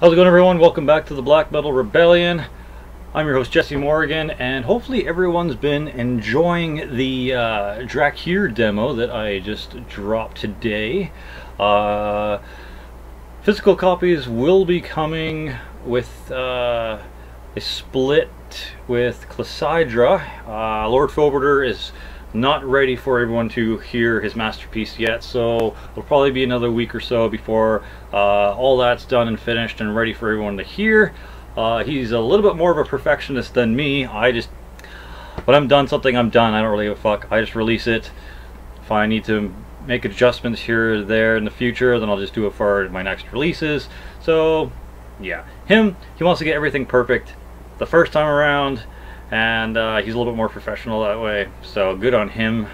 How's it going, everyone? Welcome back to the Black Metal Rebellion. I'm your host, Jesse Morgan, and hopefully everyone's been enjoying the Dracure demo that I just dropped today. Physical copies will be coming with a split with Clysidra. Lord Foberter is not ready for everyone to hear his masterpiece yet, so it'll probably be another week or so before all that's done and finished and ready for everyone to hear. He's a little bit more of a perfectionist than me. When I'm done something, I'm done. I don't really give a fuck. I just release it. If I need to make adjustments here or there in the future, then I'll just do it for my next releases. So yeah, he wants to get everything perfect the first time around, and he's a little bit more professional that way, so good on him.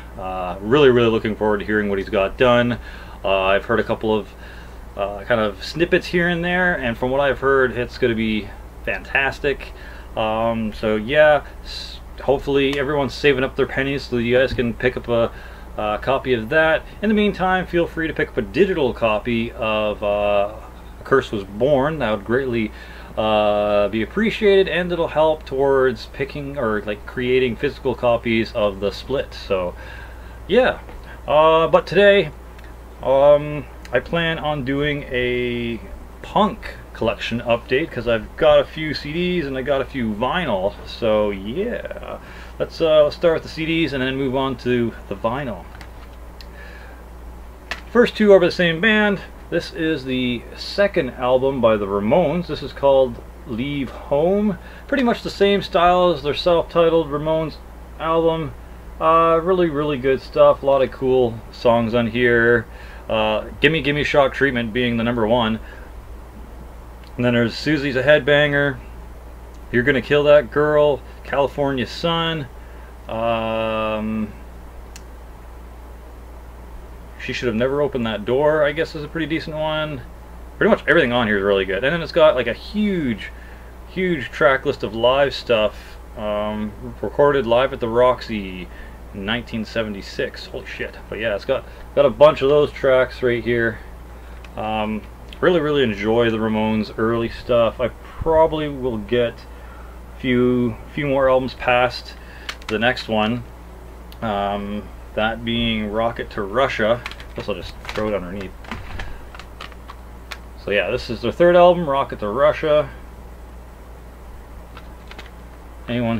Really looking forward to hearing what he's got done. I've heard a couple of kind of snippets here and there, and from what I've heard, it's going to be fantastic. So yeah, hopefully everyone's saving up their pennies so you guys can pick up a copy of that. In the meantime, feel free to pick up a digital copy of A Curse Was Born. That would greatly be appreciated, and it'll help towards picking or creating physical copies of the split. So yeah, but today I plan on doing a punk collection update because I've got a few CDs and I got a few vinyl. So yeah, let's start with the CDs and then move on to the vinyl. First two are by the same band. This is the second album by the Ramones. This is called Leave Home. Pretty much the same style as their self-titled Ramones album. Really good stuff. A lot of cool songs on here. Gimme Shock Treatment being the #1. And then there's Susie's a Headbanger, You're Gonna Kill That Girl, California Sun. She Should Have Never Opened That Door, I guess, is a pretty decent one. Pretty much everything on here is really good. And then it's got like a huge track list of live stuff, recorded live at the Roxy in 1976. Holy shit. But yeah, it's got a bunch of those tracks right here. Really enjoy the Ramones early stuff. I probably will get a few more albums past the next one. That being Rocket to Russia. I guess I'll just throw it underneath. So yeah, this is their third album, Rocket to Russia. Anyone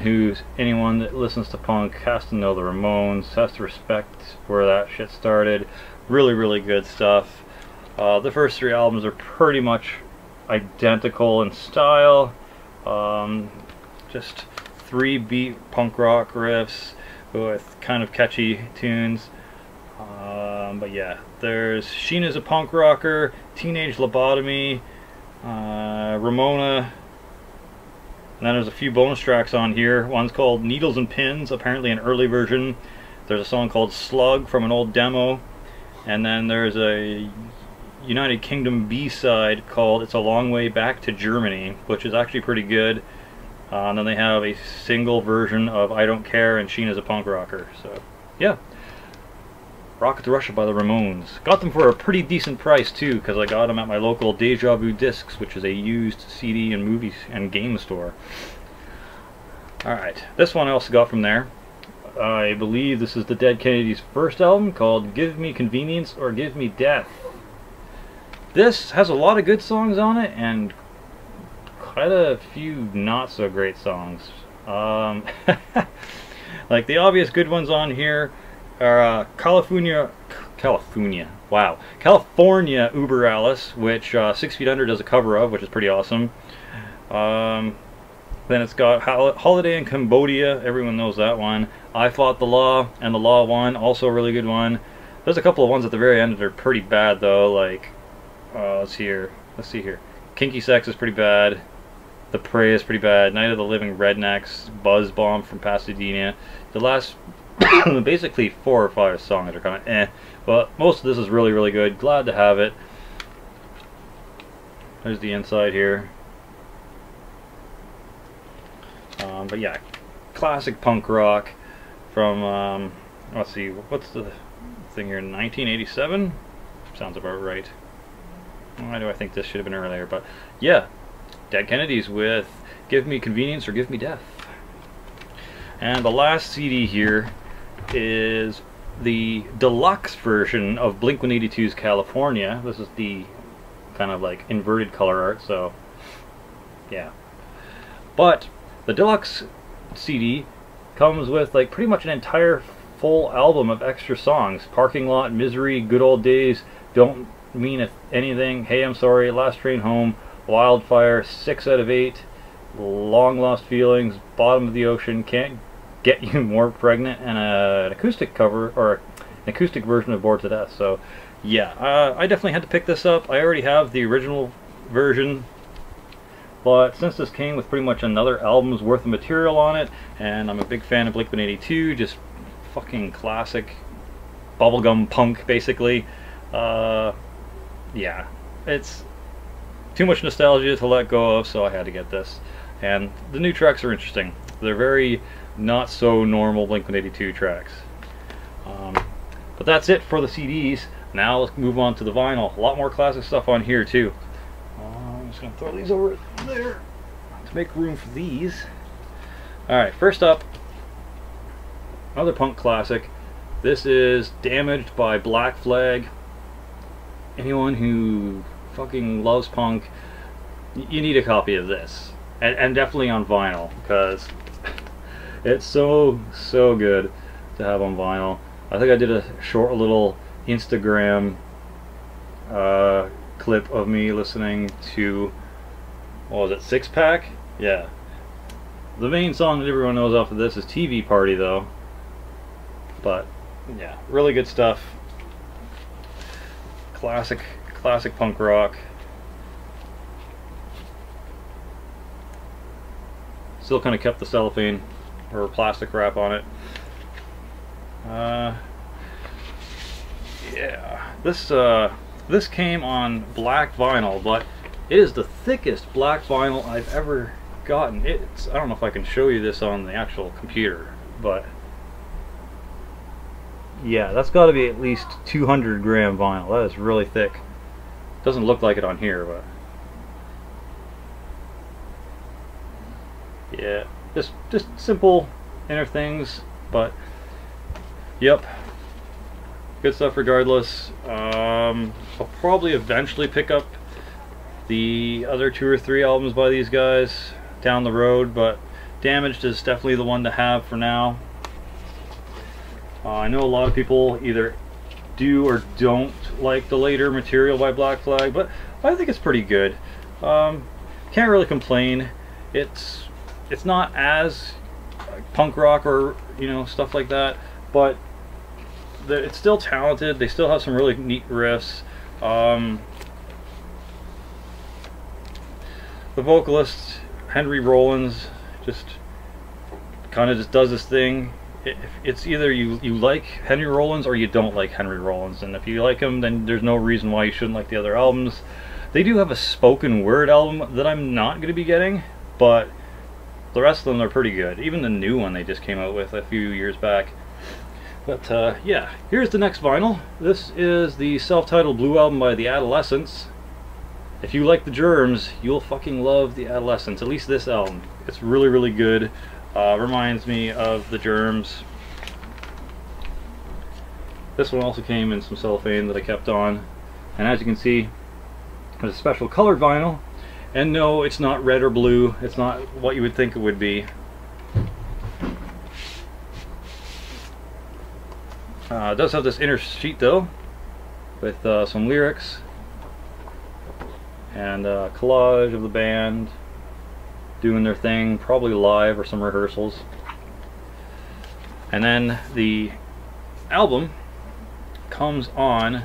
that listens to punk has to know the Ramones, has to respect where that shit started. Really good stuff. The first three albums are pretty much identical in style. Just 3-beat punk rock riffs with kind of catchy tunes. But yeah, there's Sheena's a Punk Rocker, Teenage Lobotomy, Ramona, and then there's a few bonus tracks on here. One's called Needles and Pins, apparently an early version. There's a song called Slug from an old demo, and then there's a United Kingdom B-side called It's a Long Way Back to Germany, which is actually pretty good. And then they have a single version of I Don't Care and Sheena's a Punk Rocker. So yeah, Rocket to Russia by the Ramones. Got them for a pretty decent price too, because I got them at my local Deja Vu Discs, which is a used CD and movie and game store. Alright, this one I also got from there. I believe this is the Dead Kennedys' first album, called Give Me Convenience or Give Me Death. This has a lot of good songs on it and quite a few not so great songs. Like the obvious good ones on here are California Uber Alice, which 6 Feet Under does a cover of, which is pretty awesome. Then it's got Holiday in Cambodia, everyone knows that one. I Fought the Law and The Law Won, also a really good one. There's a couple of ones at the very end that are pretty bad though, like let's see here. Kinky Sex is pretty bad. The Prey is pretty bad. Night of the Living Rednecks, Buzz Bomb from Pasadena. The last basically 4 or 5 songs are kind of eh, but most of this is really good. Glad to have it. There's the inside here. But yeah, classic punk rock from let's see, what's the thing here, 1987? Sounds about right. Why do I think this should have been earlier? But yeah, Dead Kennedys with Give Me Convenience or Give Me Death. And the last CD here is the deluxe version of Blink-182's California. This is the kind of like inverted color art, so yeah. But the deluxe CD comes with like pretty much an entire full album of extra songs. Parking Lot, Misery, Good Old Days, Don't Mean Anything, Hey I'm Sorry, Last Train Home, Wildfire, 6 out of 8, Long Lost Feelings, Bottom of the Ocean, Can't Get You More Pregnant, and an acoustic cover, or an acoustic version of Bored to Death. So yeah, I definitely had to pick this up. I already have the original version, but since this came with pretty much another album's worth of material on it, and I'm a big fan of Blink-182, just fucking classic bubblegum punk basically, yeah, it's too much nostalgia to let go of, so I had to get this. And the new tracks are interesting. They're very not so normal Blink-182 tracks. But that's it for the CDs. Now let's move on to the vinyl. A lot more classic stuff on here too. I'm just going to throw these over there to make room for these. Alright, first up, another punk classic. This is Damaged by Black Flag. Anyone who fucking loves punk, you need a copy of this. And definitely on vinyl, because it's so good to have on vinyl. I think I did a short little Instagram clip of me listening to, what was it, Six Pack? Yeah. The main song that everyone knows off of this is TV Party though. But yeah, really good stuff. Classic punk rock. Still kind of kept the cellophane or plastic wrap on it. Yeah, this came on black vinyl, but it is the thickest black vinyl I've ever gotten. I don't know if I can show you this on the actual computer, but yeah, that's got to be at least 200 gram vinyl. That is really thick. Doesn't look like it on here, but yeah, just simple inner things, but yep, good stuff regardless. I'll probably eventually pick up the other 2 or 3 albums by these guys down the road, but Damaged is definitely the one to have for now. I know a lot of people either do or don't like the later material by Black Flag, but I think it's pretty good. Can't really complain. It's not as punk rock or stuff like that, but it's still talented. They still have some really neat riffs. The vocalist Henry Rollins just kind of does this thing. It's either you like Henry Rollins or you don't like Henry Rollins, and if you like him, then there's no reason why you shouldn't like the other albums. They do have a spoken word album that I'm not going to be getting, but the rest of them are pretty good. Even the new one they just came out with a few years back. But yeah, here's the next vinyl. This is the self-titled Blue album by the Adolescents. If you like the Germs, you'll fucking love the Adolescents. At least this album. It's really good. Reminds me of the Germs. This one also came in some cellophane that I kept on, and as you can see, there's a special colored vinyl. And no, it's not red or blue. It's not what you would think it would be. It does have this inner sheet though, with some lyrics and a collage of the band doing their thing, probably live or some rehearsals. And then the album comes on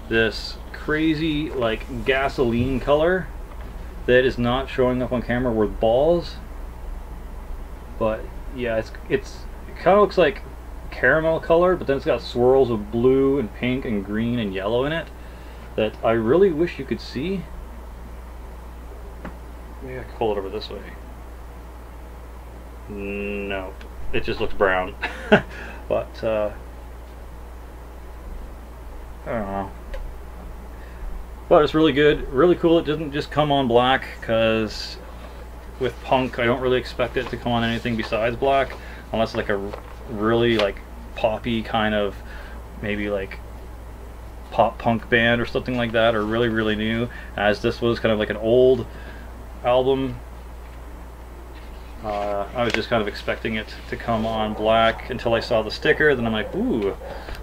this crazy like gasoline color that is not showing up on camera with balls, but yeah, it kind of looks like caramel color, but then it's got swirls of blue and pink and green and yellow in it that I really wish you could see. Maybe I can pull it over this way. No, it just looks brown. But I don't know. But it's really good, really cool. It didn't just come on black, because with punk I don't really expect it to come on anything besides black, unless like a really like poppy kind of, maybe like pop punk band or something like that, or really new, as this was kind of like an old album. I was just kind of expecting it to come on black until I saw the sticker. Then I'm like, ooh,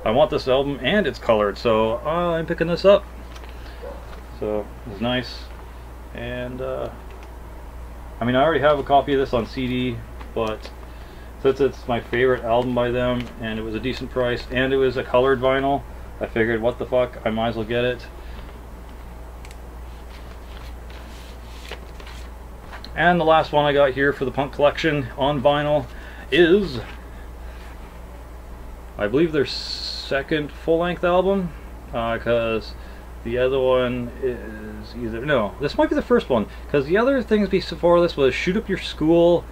I want this album and it's colored, so I'm picking this up. So it's nice. And I mean, I already have a copy of this on CD, but since it's my favorite album by them and it was a decent price and it was a colored vinyl, I figured, what the fuck, I might as well get it. And the last one I got here for the punk collection on vinyl is, I believe, their second full-length album, because the other one is either, no, this might be the first one, because the other things before this was Shoot Up Your School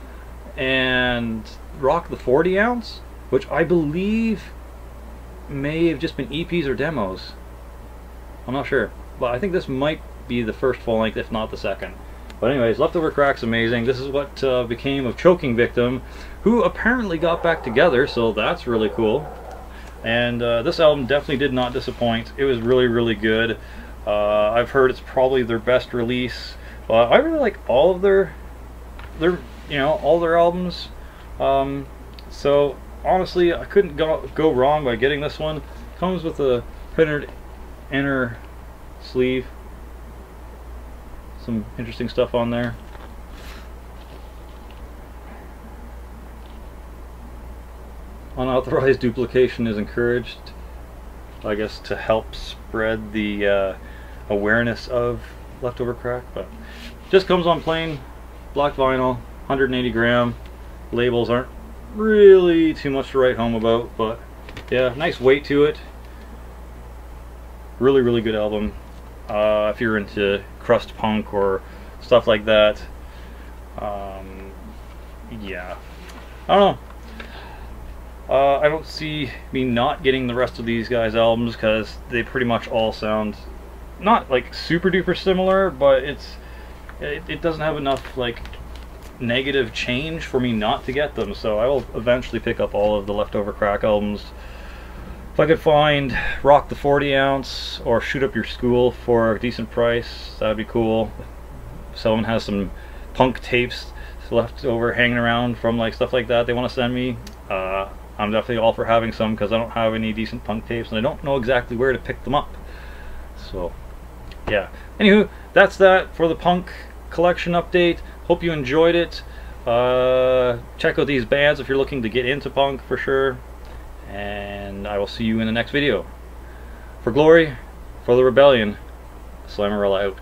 and Rock the 40 Ounce, which I believe may have just been EPs or demos. I'm not sure, but I think this might be the first full length, if not the second. But anyways, Leftover Crack's amazing. This is what became of Choking Victim, who apparently got back together, so that's really cool. And this album definitely did not disappoint. It was really good. I've heard it's probably their best release. I really like all of their all their albums. So honestly, I couldn't go wrong by getting this one. Comes with a printed inner sleeve. Some interesting stuff on there. Unauthorized duplication is encouraged, I guess, to help spread the awareness of Leftover Crack. But just comes on plain black vinyl, 180 gram. Labels aren't really too much to write home about, but yeah, nice weight to it. Really good album. If you're into crust punk or stuff like that, yeah, I don't know. I don't see me not getting the rest of these guys' albums, because they pretty much all sound not like super duper similar, but it doesn't have enough like negative change for me not to get them. So I will eventually pick up all of the Leftover Crack albums. If I could find Rock the 40 Ounce or Shoot Up Your School for a decent price, that would be cool. If someone has some punk tapes left over hanging around from like stuff like that they want to send me, I'm definitely all for having some, because I don't have any decent punk tapes and I don't know exactly where to pick them up. So yeah, anywho, that's that for the punk collection update. Hope you enjoyed it. Check out these bands if you're looking to get into punk for sure. And I will see you in the next video. For Glory, for the Rebellion, Slammerella out.